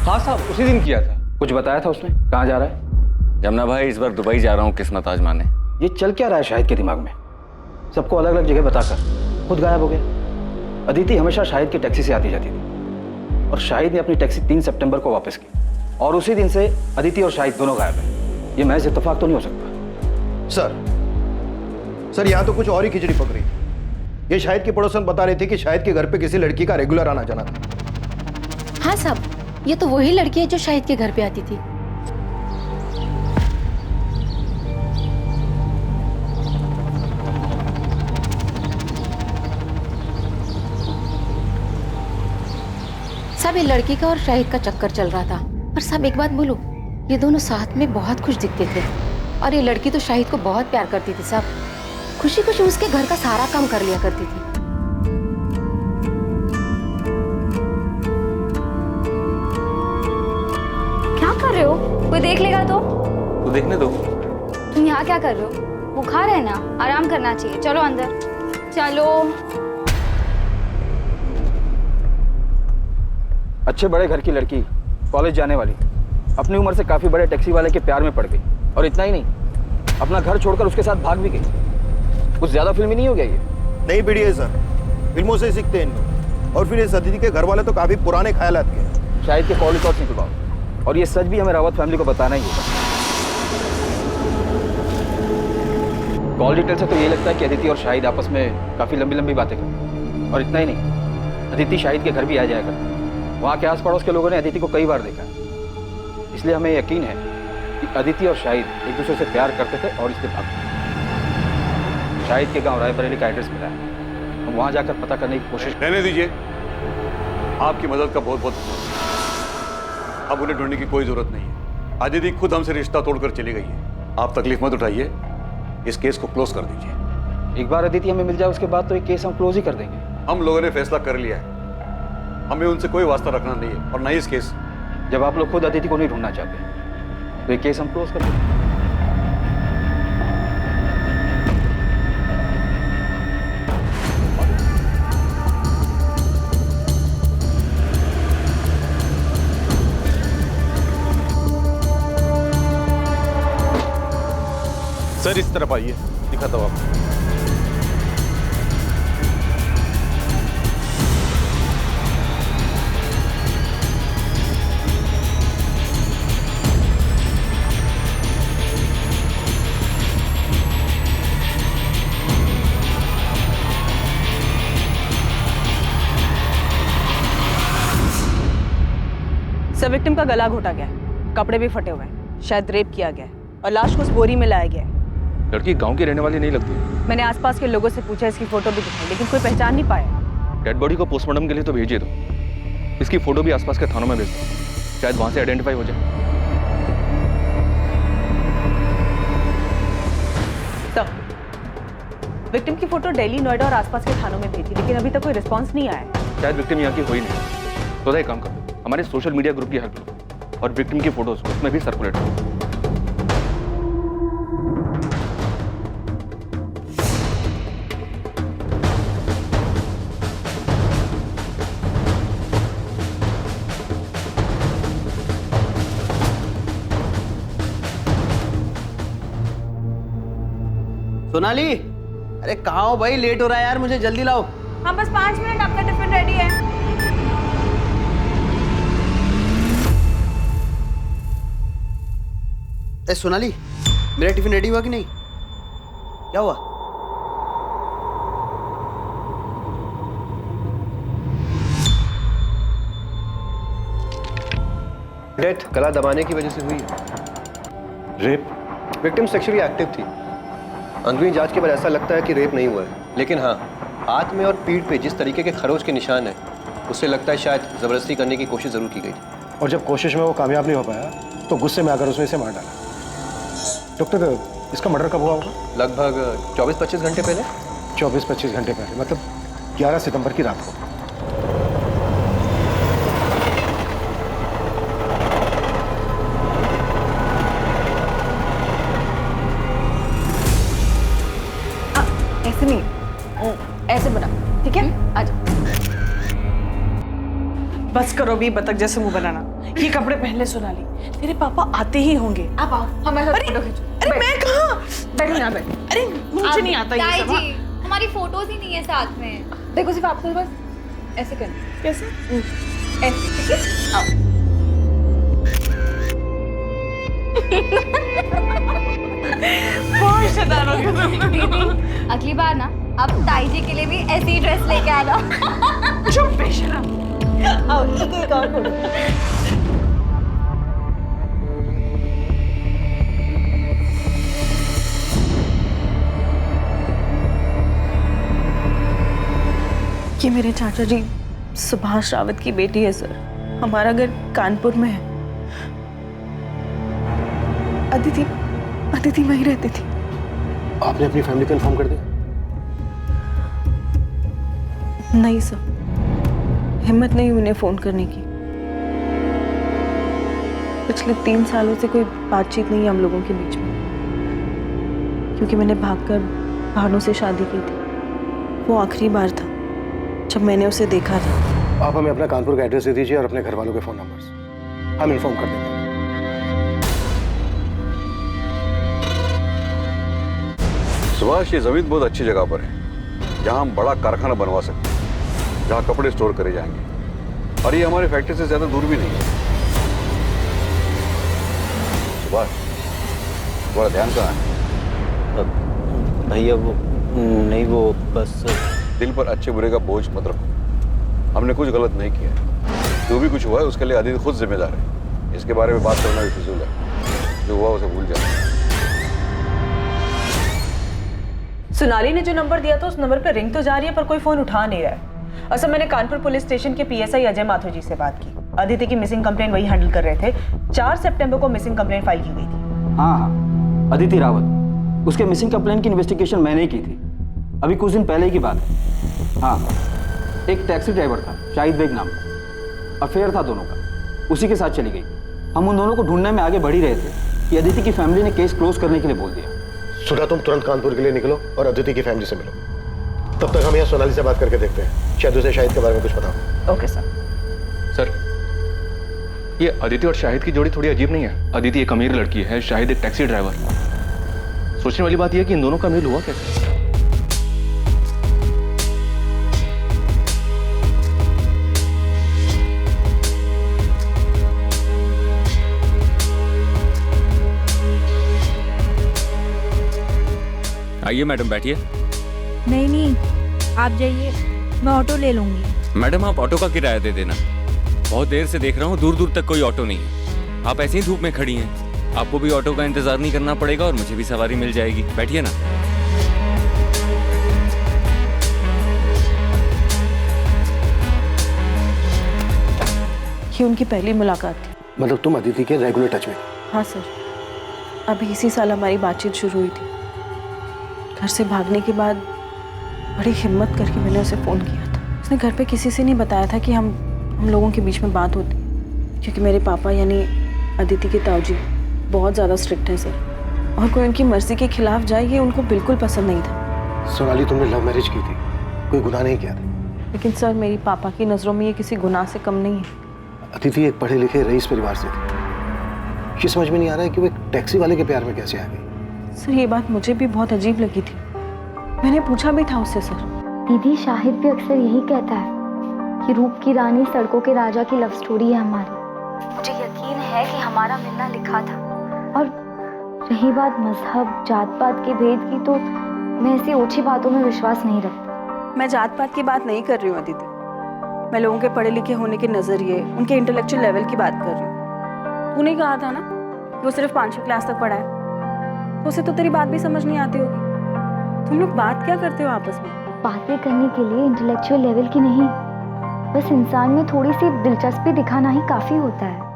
हाँ साहब उसी दिन किया था। कुछ बताया था उसने? कहाँ जा रहा है? यमुना भाई इस बार दुबई जा रहा हूँ किस्मत आजमाने। ये चल क्या रहा है शाहिद के दिमाग में? सबको अलग अलग जगह बताकर खुद गायब हो गया। अदिति हमेशा शाहिद की टैक्सी से आती जाती थी और शाहिद ने अपनी टैक्सी 3 सितंबर को वापस की और उसी दिन से अदिति और शाहिद दोनों गायब हैं। ये महज इत्तेफाक तो नहीं हो सकता। सर यहाँ तो कुछ और ही खिचड़ी पक रही है। ये शाहिद की पड़ोसन बता रही थी कि शाहिद के घर पे किसी लड़की का रेगुलर आना जाना था। हाँ साहब, ये तो वही लड़की है जो शाहिद के घर पे आती थी। सब ये लड़की का और शाहिद का चक्कर चल रहा था। पर साहब एक बात बोलूं, ये दोनों साथ में बहुत खुश दिखते थे और ये लड़की तो शाहिद को बहुत प्यार करती थी साहब। खुशी खुशी उसके घर का सारा काम कर लिया करती थी। क्या कर रहे हो? कोई देख लेगा तो? तो देखने दो। तुम यहाँ क्या कर रहे हो? बुखार है ना, आराम करना चाहिए। चलो अंदर चलो। अच्छे बड़े घर की लड़की, कॉलेज जाने वाली, अपनी उम्र से काफी बड़े टैक्सी वाले के प्यार में पड़ गई और इतना ही नहीं, अपना घर छोड़कर उसके साथ भाग भी गई। कुछ ज्यादा फिल्मी नहीं हो गया ये? नहीं पीढ़ी है सर, फिल्मों से सीखते हैं इनको। और फिर इस अदिति के घर वाले तो काफी पुराने ख्यालात के। शाहिद के कॉल रिकॉर्ड निकलवाओ और ये सच भी हमें रावत फैमिली को बताना ही होगा। कॉल डिटेल से तो ये लगता है कि अदिति और शाहिद आपस में काफी लंबी लंबी बातें करते और इतना ही नहीं, अदिति शाहिद के घर भी आ जाया करती। वहाँ के आस पड़ोस के लोगों ने अदिति को कई बार देखा, इसलिए हमें यकीन है कि अदिति और शाहिद एक दूसरे से प्यार करते थे और इसलिए भागते। शाहिद के गांव रायबरेली का एड्रेस मिला है, हम वहाँ जाकर पता करने की कोशिश। रहने दीजिए, आपकी मदद का बहुत बहुत धन्यवाद। अब उन्हें ढूंढने की कोई जरूरत नहीं है। अदिति खुद हमसे रिश्ता तोड़कर चली गई है। आप तकलीफ मत उठाइए, इस केस को क्लोज कर दीजिए। एक बार अदिति हमें मिल जाए उसके बाद तो ये केस हम क्लोज ही कर देंगे। हम लोगों ने फैसला कर लिया है, हमें उनसे कोई वास्ता रखना नहीं है और न ही इस केस। जब आप लोग खुद अदिति को नहीं ढूंढना चाहते तो ये केस हम क्लोज कर देंगे। सर इस तरफ आइए, दिखाता हूँ आपको। सब विक्टिम का गला घोटा गया है, कपड़े भी फटे हुए हैं, शायद रेप किया गया है और लाश को उस बोरी में लाया गया है। लड़की गांव की रहने वाली नहीं लगती। मैंने आसपास के लोगों से पूछा, इसकी फोटो भी दिखाई, लेकिन कोई पहचान नहीं पाया। डेड बॉडी को पोस्टमार्टम के लिए तो भेजिए दो। इसकी फोटो भी आसपास के थानों में भेज दो, शायद वहां से आइडेंटिफाई हो जाए। विक्टिम की फोटो दिल्ली, नोएडा और आसपास के थानों में भेजी, लेकिन अभी तक कोई रिस्पॉन्स नहीं आया। शायद विक्टिम यहाँ की हो ही नहीं। तो एक काम करो, हमारे सोशल मीडिया ग्रुप की हेल्प लो और विक्टिम की फोटोज उसमें भी सर्कुलेट करो। सोनाली, अरे कहाँ हो भाई? लेट हो रहा है यार, मुझे जल्दी लाओ। हाँ बस 5 मिनट, आपका टिफिन रेडी है। ए सोनाली, मेरा टिफिन रेडी हुआ कि नहीं? क्या हुआ? डेथ गला दबाने की वजह से हुई है। रेप? विक्टिम सेक्सुअली एक्टिव थी। अंदरूनी जांच के बाद ऐसा लगता है कि रेप नहीं हुआ है, लेकिन हाँ, हाथ में और पीठ पे जिस तरीके के खरोच के निशान है, उससे लगता है शायद जबरदस्ती करने की कोशिश जरूर की गई थी। और जब कोशिश में वो कामयाब नहीं हो पाया तो गुस्से में आकर उसने इसे मार डाला। डॉक्टर, इसका मर्डर कब हुआ होगा? लगभग 24-25 घंटे पहले। 24-25 घंटे पहले, मतलब 11 सितंबर की रात को। ऐसे नहीं, ऐसे बना, ठीक है? आजा। बस करो भी बतख जैसे मुंह बनाना। ये कपड़े पहले सुना ली, तेरे पापा आते ही होंगे। आप आओ, हमारे साथ फोटो खींचो। अरे मैं कहाँ? बैठो यहाँ पे। अरे मुझे नहीं आता ये सब। जी, हमारी फोटोज ही नहीं है साथ में। देखो सिर्फ आपको बस ऐसे करना। कैसे? ऐसे, ठीक है? आओ। बहुत शैतान हो गया तुम। दीदी, अगली बार ना आप ताई जी के लिए भी ऐसी ड्रेस लेके आना। चुप बेशरम। आओ, एक और फोटो। ये मेरे चाचा जी सुभाष रावत की बेटी है सर। हमारा घर कानपुर में है। अदिति वहीं रहती थी। आपने अपनी फैमिली को इन्फॉर्म कर दिया? नहीं सर, हिम्मत नहीं उन्हें फोन करने की। पिछले 3 सालों से कोई बातचीत नहीं है हम लोगों के बीच में, क्योंकि मैंने भागकर भानु से शादी की थी। वो आखिरी बार था जब मैंने उसे देखा था। आप हमें अपना कानपुर का एड्रेस दे दीजिए और अपने घर वालों के फोन नंबर्स, हम इन्फॉर्म कर देंगे। सुभाष, ये जमीन बहुत अच्छी जगह पर है जहां हम बड़ा कारखाना बनवा सकते हैं, जहां कपड़े स्टोर करे जाएंगे, और ये हमारी फैक्ट्री से ज्यादा दूर भी नहीं है। सुभाष, थोड़ा ध्यान कहाँ है? भैया वो नहीं, वो बस दिल पर अच्छे बुरे का बोझ मत रखो। हमने कुछ गलत नहीं किया। जो भी कुछ हुआ है उसके लिए आदित्य खुद जिम्मेदार है। इसके बारे में बात करना भी फिजूल है। जो हुआ उसे भूल जाओ। सोनाली ने जो नंबर दिया था उस नंबर पर रिंग तो जा रही है पर कोई फोन उठा नहीं रहा है। असल मैंने कानपुर पुलिस स्टेशन के पीएसआई अजय माथुर जी से बात की। अदिति की मिसिंग कंप्लेंट वही हैंडल कर रहे थे। 4 सितंबर को मिसिंग कंप्लेंट फाइल की गई थी। हाँ, अदिति रावत, उसके मिसिंग कंप्लेंट की इन्वेस्टिगेशन मैंने ही की थी, अभी कुछ दिन पहले की बात है। हाँ, एक टैक्सी ड्राइवर था शाहिद बेग नाम का, अफेयर था दोनों का, उसी के साथ चली गई। हम उन दोनों को ढूंढने में आगे बढ़ ही रहे थे कि अदिति की फैमिली ने केस क्लोज करने के लिए बोल दिया। सुधा, तुम तुरंत कानपुर के लिए निकलो और अदिति की फैमिली से मिलो। तब तक हम यहाँ सोनाली से बात करके देखते हैं, शायद उसे शाहिद के बारे में कुछ पता हो। Okay sir. सर, ये अदिति और शाहिद की जोड़ी थोड़ी अजीब नहीं है? अदिति एक अमीर लड़की है, शाहिद एक टैक्सी ड्राइवर। सोचने वाली बात यह है कि इन दोनों का मेल हुआ कैसे? आइए मैडम, बैठिए। नहीं, आप जाइए, मैं ऑटो ले लूंगी। मैडम, आप ऑटो का किराया दे देना। बहुत देर से देख रहा हूँ, दूर दूर तक कोई ऑटो नहीं है। आप ऐसे ही धूप में खड़ी हैं, आपको भी ऑटो का इंतजार नहीं करना पड़ेगा और मुझे भी सवारी मिल जाएगी। बैठिए ना। ये उनकी पहली मुलाकात थी। मतलब तुम अदिति के रेगुलर टच में? हाँ सर, अभी इसी साल हमारी बातचीत शुरू हुई थी। घर से भागने के बाद बड़ी हिम्मत करके मैंने उसे फ़ोन किया था। उसने घर पे किसी से नहीं बताया था कि हम लोगों के बीच में बात होती, क्योंकि मेरे पापा यानी अदिति के ताऊजी बहुत ज़्यादा स्ट्रिक्ट हैं सर, और कोई उनकी मर्जी के खिलाफ जाए ये उनको बिल्कुल पसंद नहीं था। सोनाली, तुमने लव मैरिज की थी, कोई गुनाह नहीं किया था। लेकिन सर, मेरी पापा की नज़रों में ये किसी गुनाह से कम नहीं है। अदिति एक पढ़े लिखे रईस परिवार से थी। ये समझ में नहीं आ रहा है कि वो एक टैक्सी वाले के प्यार में कैसे आ गई। सर, ये बात मुझे भी बहुत अजीब लगी थी। मैंने पूछा भी था उससे सर। दीदी, शाहिद भी अक्सर यही कहता है कि रूप की रानी सड़कों के राजा की लव स्टोरी है हमारी। मुझे यकीन है कि हमारा मिलना लिखा था। और रही बात मजहब जात पात के भेद की, तो मैं ऐसी ओछी बातों में विश्वास नहीं रखती। मैं जात पात की बात नहीं कर रही हूँ अदिति, मैं लोगों के पढ़े लिखे होने के नज़रिए, उनके इंटेलेक्चुअल लेवल की बात कर रही हूँ। तूने कहा था ना वो सिर्फ 5वीं क्लास तक पढ़ा है, तो उसे तो तेरी बात भी समझ नहीं आती होगी। तुम लोग बात क्या करते हो आपस में? बातें करने के लिए इंटेलेक्चुअल लेवल की नहीं, बस इंसान में थोड़ी सी दिलचस्पी दिखाना ही काफी होता है।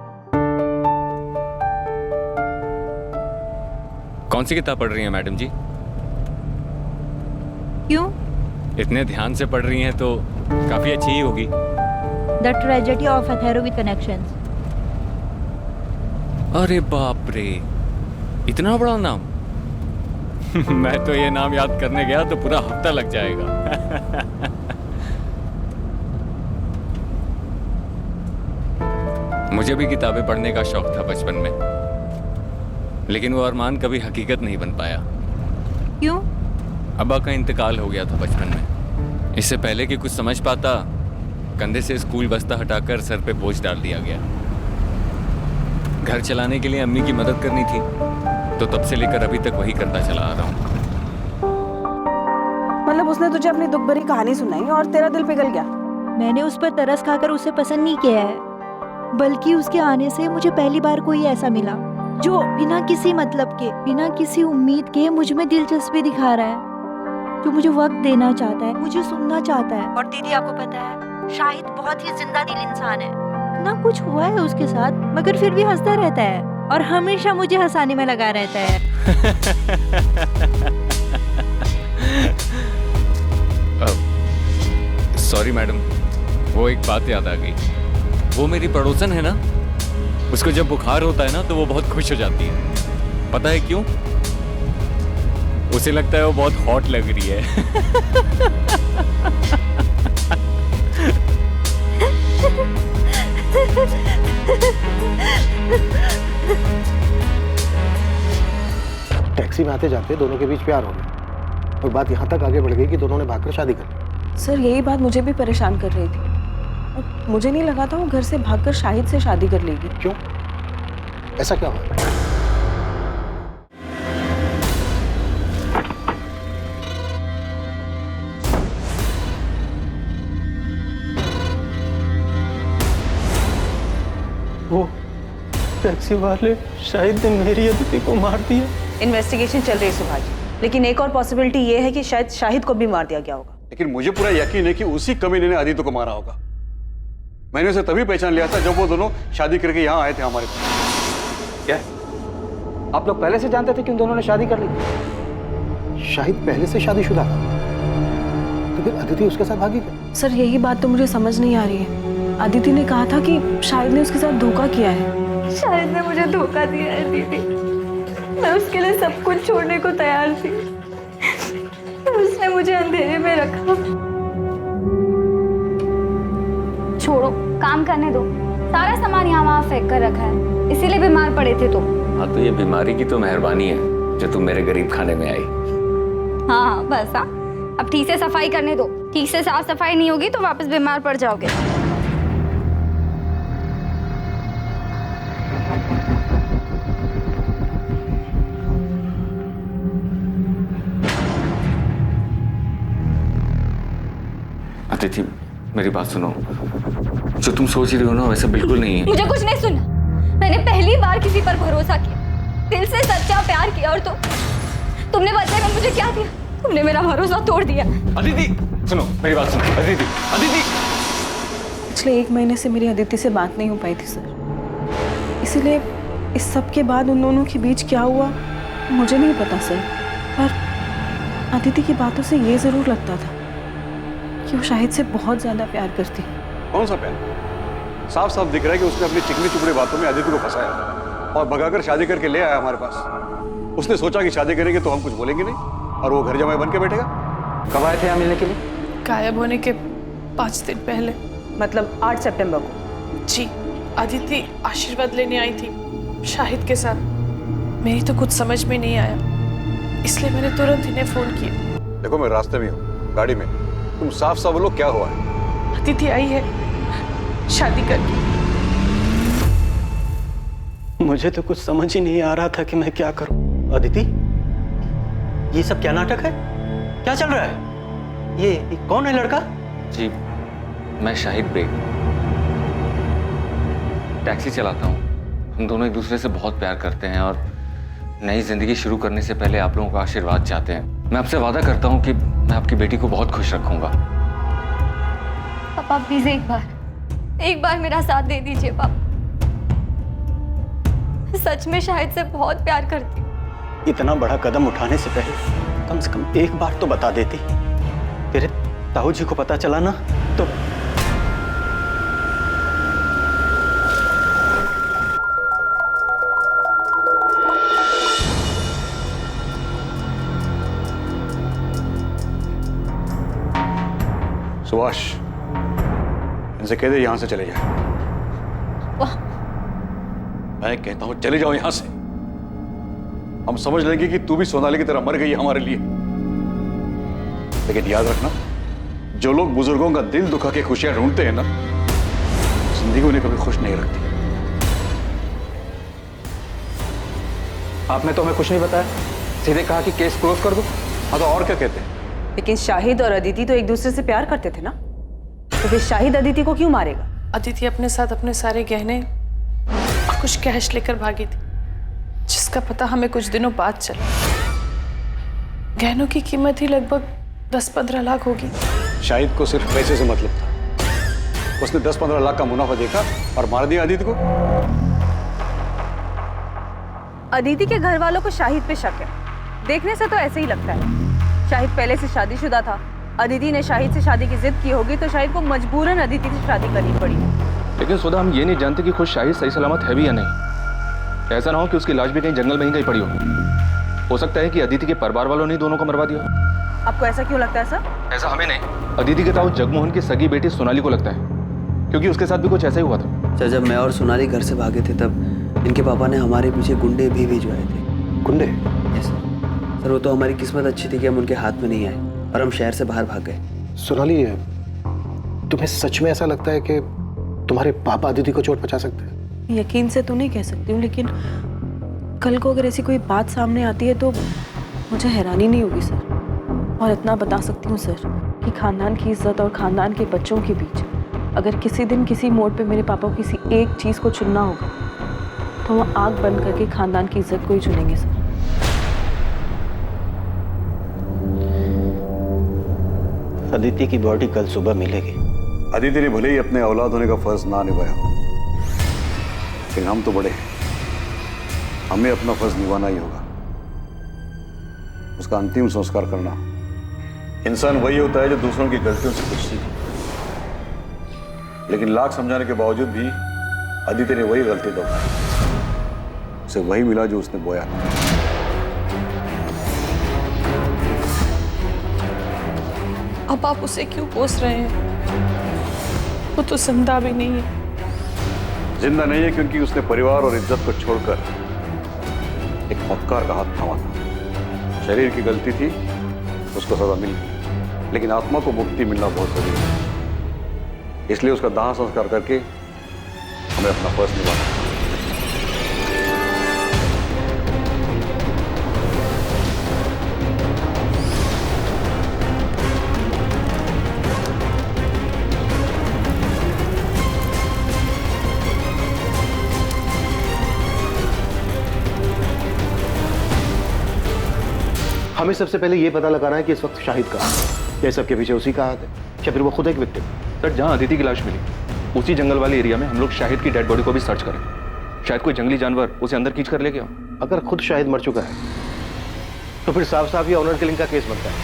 कौन सी किताब पढ़ रही हैं मैडम जी? क्यों? इतने ध्यान से पढ़ रही हैं तो काफी अच्छी ही होगी। द ट्रेजेडी ऑफ अथेरो विद कनेक्शंस। अरे बाप रे, इतना बड़ा नाम। मैं तो ये नाम याद करने गया तो पूरा हफ्ता लग जाएगा। मुझे भी किताबें पढ़ने का शौक था बचपन में, लेकिन वो अरमान कभी हकीकत नहीं बन पाया। क्यों? अब्बा का इंतकाल हो गया था बचपन में। इससे पहले कि कुछ समझ पाता, कंधे से स्कूल बस्ता हटाकर सर पे बोझ डाल दिया गया। घर चलाने के लिए अम्मी की मदद करनी थी, तो तब से लेकर अभी तक वही करता चला आ रहा हूँ। मतलब उसने तुझे अपनी दुख भरी कहानी सुनाई और तेरा दिल पिघल गया? मैंने उस पर तरस खाकर उसे पसंद नहीं किया है, बल्कि उसके आने से मुझे पहली बार कोई ऐसा मिला जो बिना किसी मतलब के, बिना किसी उम्मीद के मुझ में दिलचस्पी दिखा रहा है, जो मुझे वक्त देना चाहता है, मुझे सुनना चाहता है। और दीदी आपको पता है, शाहिद बहुत ही जिंदा दिल इंसान है। ना कुछ हुआ है उसके साथ, मगर फिर भी हंसता रहता है और हमेशा मुझे हंसाने में लगा रहता है। सॉरी मैडम, वो एक बात याद आ गई। वो मेरी पड़ोसन है ना, उसको जब बुखार होता है ना तो वो बहुत खुश हो जाती है। पता है क्यों? उसे लगता है वो बहुत हॉट लग रही है। टैक्सी में आते जाते दोनों के बीच प्यार हो गया और बात यहाँ तक आगे बढ़ गई कि दोनों ने भागकर शादी कर ली। सर यही बात मुझे भी परेशान कर रही थी और मुझे नहीं लगा था वो घर से भागकर शाहिद से शादी कर लेगी। क्यों? ऐसा क्या हुआ? वो टैक्सी वाले शाहिद ने मेरी अदिति को मार दिया। इन्वेस्टिगेशन चल रही है सुभाष, लेकिन एक और पॉसिबिलिटी ये है कि शायद शाहिद को भी मार दिया गया होगा। लेकिन मुझे पूरा यकीन है कि उसी कमीने ने आदित्य को मारा होगा। मैंने उसे तभी पहचान लिया था जब वो दोनों शादी करके यहाँ आए थे हमारे पास। क्या आप लोग पहले से जानते थे कि उन दोनों ने शादी कर ली? शाहिद पहले से शादीशुदा था, तो फिर अदिति उसके साथ भागी क्यों? सर यही बात तो मुझे समझ नहीं आ रही है। अदिति ने कहा था कि शाहिद ने उसके साथ धोखा किया है। शाहिद ने मुझे धोखा दिया है दीदी। मैं उसके लिए सब कुछ छोड़ने को तैयार थी, उसने मुझे अंधेरे में रखा। छोड़ो, काम करने दो। सारा सामान यहाँ वहाँ फेंक कर रखा है, इसीलिए बीमार पड़े थे तुम। हाँ तो ये बीमारी की तो मेहरबानी है जो तुम मेरे गरीब खाने में आई। हाँ बस हाँ, अब ठीक से सफाई करने दो। ठीक से साफ सफाई नहीं होगी तो वापस बीमार पड़ जाओगे। अतिथि मेरी बात सुनो, जो तुम सोच रही हो ना वैसा बिल्कुल नहीं है। मुझे कुछ नहीं सुनना। मैंने पहली बार किसी पर भरोसा किया, दिल से सच्चा प्यार किया, और तुमने बदले में मुझे क्या दिया? तुमने मेरा भरोसा तोड़ दिया। अदिति सुनो, मेरी बात सुनो। अदिति, अदिति। पिछले 1 महीने से मेरी अदिति से बात नहीं हो पाई थी सर, इसीलिए इस सब के बाद उन दोनों के बीच क्या हुआ मुझे नहीं पता सर। पर अदिति की बातों से ये जरूर लगता था कि वो शाहिद से बहुत ज्यादा प्यार करती है। कौन सा प्यार? साफ साफ दिख रहा है कि उसने अपनी चिकनी चुपड़ी बातों में अदिति को फंसाया और भगाकर शादी करके ले आया हमारे पास। उसने सोचा कि शादी करेंगे तो हम कुछ बोलेंगे नहीं और वो घर जमाई बन के बैठेगा। कब आए थे यहाँ मिलने के लिए? गायब होने के 5 दिन पहले। मतलब 8 सितंबर को? जी, अदिति आशीर्वाद लेने आई थी शाहिद के साथ। मेरी तो कुछ समझ में नहीं आया, इसलिए मैंने तुरंत इन्हें फोन किया। देखो मैं रास्ते में हूँ, गाड़ी में। तुम साफ साफ बोलो क्या हुआ है? अदिति आई है शादी करके। मुझे तो कुछ समझ ही नहीं आ रहा था कि मैं क्या करूं। अदिति, ये सब क्या नाटक है? क्या चल रहा है? ये कौन है लड़का? जी मैं शाहिद बेग, टैक्सी चलाता हूँ। हम दोनों एक दूसरे से बहुत प्यार करते हैं और नई जिंदगी शुरू करने से पहले आप लोगों का आशीर्वाद चाहते हैं। मैं आपसे वादा करता हूँ कि मैं आपकी बेटी को बहुत खुश रखूंगा। पापा प्लीज एक बार मेरा साथ दे दीजिए पापा। सच में शाहिद से बहुत प्यार करती हूँ। इतना बड़ा कदम उठाने से पहले कम से कम एक बार तो बता देती। तेरे ताऊ जी को पता चला ना तो। सुभाष, इनसे कह दे यहां से चले जाए। मैं कहता हूं चले जाओ यहां से। हम समझ लेंगे कि तू भी सोनाली की तरह मर गई है हमारे लिए। लेकिन याद रखना, जो लोग बुजुर्गों का दिल दुखा के खुशियां ढूंढते हैं ना, जिंदगी उन्हें कभी खुश नहीं रखती। आपने तो हमें कुछ नहीं बताया, सीधे कहा कि केस क्लोज कर दो। हाँ तो और क्या कहते हैं? लेकिन शाहिद और अदिति तो एक दूसरे से प्यार करते थे ना, तो फिर शाहिद अदिति को क्यों मारेगा? अदिति अपने साथ अपने सारे गहने और कुछ कैश लेकर भागी थी, जिसका पता हमें कुछ दिनों बाद चला। गहनों की कीमत ही लगभग 10-15 लाख होगी। शाहिद को सिर्फ पैसे से मतलब था। उसने 10-15 लाख का मुनाफा देखा और मार दिया अदिति को। अदिति के घर वालों को शाहिद पे शक है। देखने से तो ऐसे ही लगता है। शाहिद पहले से शादीशुदा था। अदिति ने शाहिद से शादी की जिद की होगी तो शाहिद को मजबूरन अदिति से शादी करनी पड़ी। लेकिन सुधा, हम ये नहीं जानते कि खुद शाहिद सही सलामत है भी या नहीं। ऐसा ना हो कि उसकी लाश भी कहीं जंगल में ही कहीं पड़ी हो सकता है कि अदिति के परिवार वालों ने दोनों को मरवा दिया। आपको ऐसा क्यों लगता है सर? ऐसा हमें नहीं, अदिति के ताऊ जगमोहन की सगी बेटी सोनाली को लगता है, क्योंकि उसके साथ भी कुछ ऐसा ही हुआ था। सर, जब मैं और सोनाली घर से भागे थे तब इनके पापा ने हमारे पीछे गुंडे भी भिजवाए थे। गुंडे? यस सर, वो तो हमारी किस्मत अच्छी थी कि हम उनके हाथ में नहीं आए और हम शहर से बाहर भाग गए। सोनाली, तुम्हें सच में ऐसा लगता है कि तुम्हारे पापा अदिति को चोट पहुंचा सकते हैं? यकीन से तो नहीं कह सकती हूँ, लेकिन कल को अगर ऐसी कोई बात सामने आती है तो मुझे हैरानी नहीं होगी सर। और इतना बता सकती हूँ सर कि खानदान की इज्जत और खानदान के बच्चों के बीच अगर किसी दिन किसी मोड़ पे मेरे पापा को किसी एक चीज़ को चुनना होगा तो वो आंख बंद करके खानदान की इज्जत को ही चुनेंगे सर। अदिति की बॉडी कल सुबह मिलेगी। अदिति ने भले ही अपने औलाद होने का फर्ज ना निभाया, लेकिन हम तो बड़े हैं, हमें अपना फर्ज निभाना ही होगा। उसका अंतिम संस्कार करना। इंसान वही होता है जो दूसरों की गलतियों से कुछ सीखे। लेकिन लाख समझाने के बावजूद भी अदिति ने वही गलती दोहराई। उसे वही मिला जो उसने बोया था। अब आप उसे क्यों कोस रहे हैं? वो तो जिंदा भी नहीं है। जिंदा नहीं है क्योंकि उसने परिवार और इज्जत को छोड़कर एक मक्कार का हाथ थामा था। शरीर की गलती थी, उसको सजा मिल गई, लेकिन आत्मा को मुक्ति मिलना बहुत जरूरी है। इसलिए उसका दाह संस्कार करके हमें अपना फर्ज निभाना है। हमें सबसे पहले ये पता लगाना है कि इस वक्त शाहिद कहाँ है। क्या सबके पीछे उसी का हाथ है या फिर वो खुद एक विक्टिम? सर, जहाँ अदिति की लाश मिली उसी जंगल वाले एरिया में हम लोग शाहिद की डेड बॉडी को भी सर्च करें। शायद कोई जंगली जानवर उसे अंदर खींच कर ले गया। अगर खुद शाहिद मर चुका है तो फिर साफ साफ ये ऑनर किलिंग का केस बनता है।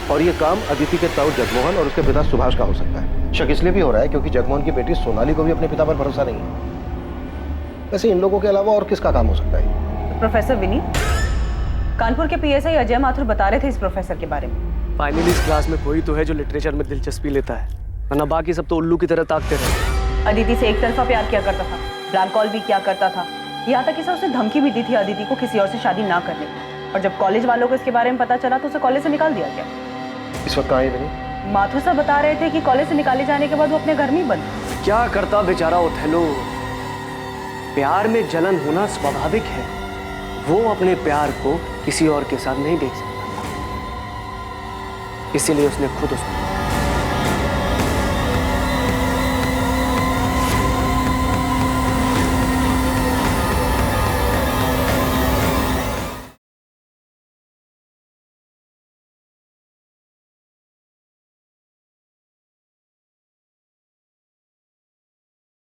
और ये काम अदिति के ताऊ जगमोहन और उसके पिता सुभाष का हो सकता है। शक इसलिए भी हो रहा है क्योंकि जगमोहन की बेटी सोनाली को भी अपने पिता पर भरोसा नहीं है। वैसे इन लोगों के अलावा और किसका काम हो सकता है? प्रोफेसर विनी, कानपुर के पीएसआई अजय माथुर बता रहे थे इस प्रोफेसर के बारे में। फाइनली इस क्लास में कोई तो है जो लिटरेचर में दिलचस्पी लेता है, वरना बाकी सब तो उल्लू की तरह ताकते रहे। अदिति से एक तरफा प्यार किया करता था, ब्लैक कॉल भी किया करता था, यहाँ तक कि उसने धमकी भी दी थी अदिति को किसी और से शादी ना करने की। और जब कॉलेज वालों को इसके बारे में पता चला तो उसे कॉलेज से निकाल दिया गया। इस वक्त कहाँ है? माथुर साहब बता रहे थे कि कॉलेज से निकाले जाने के बाद वो अपने घर में ही बंद। क्या करता बेचारा ओथेलो। प्यार में जलन होना स्वाभाविक है। वो अपने प्यार को किसी और के साथ नहीं देख सकता, इसीलिए उसने खुद उसको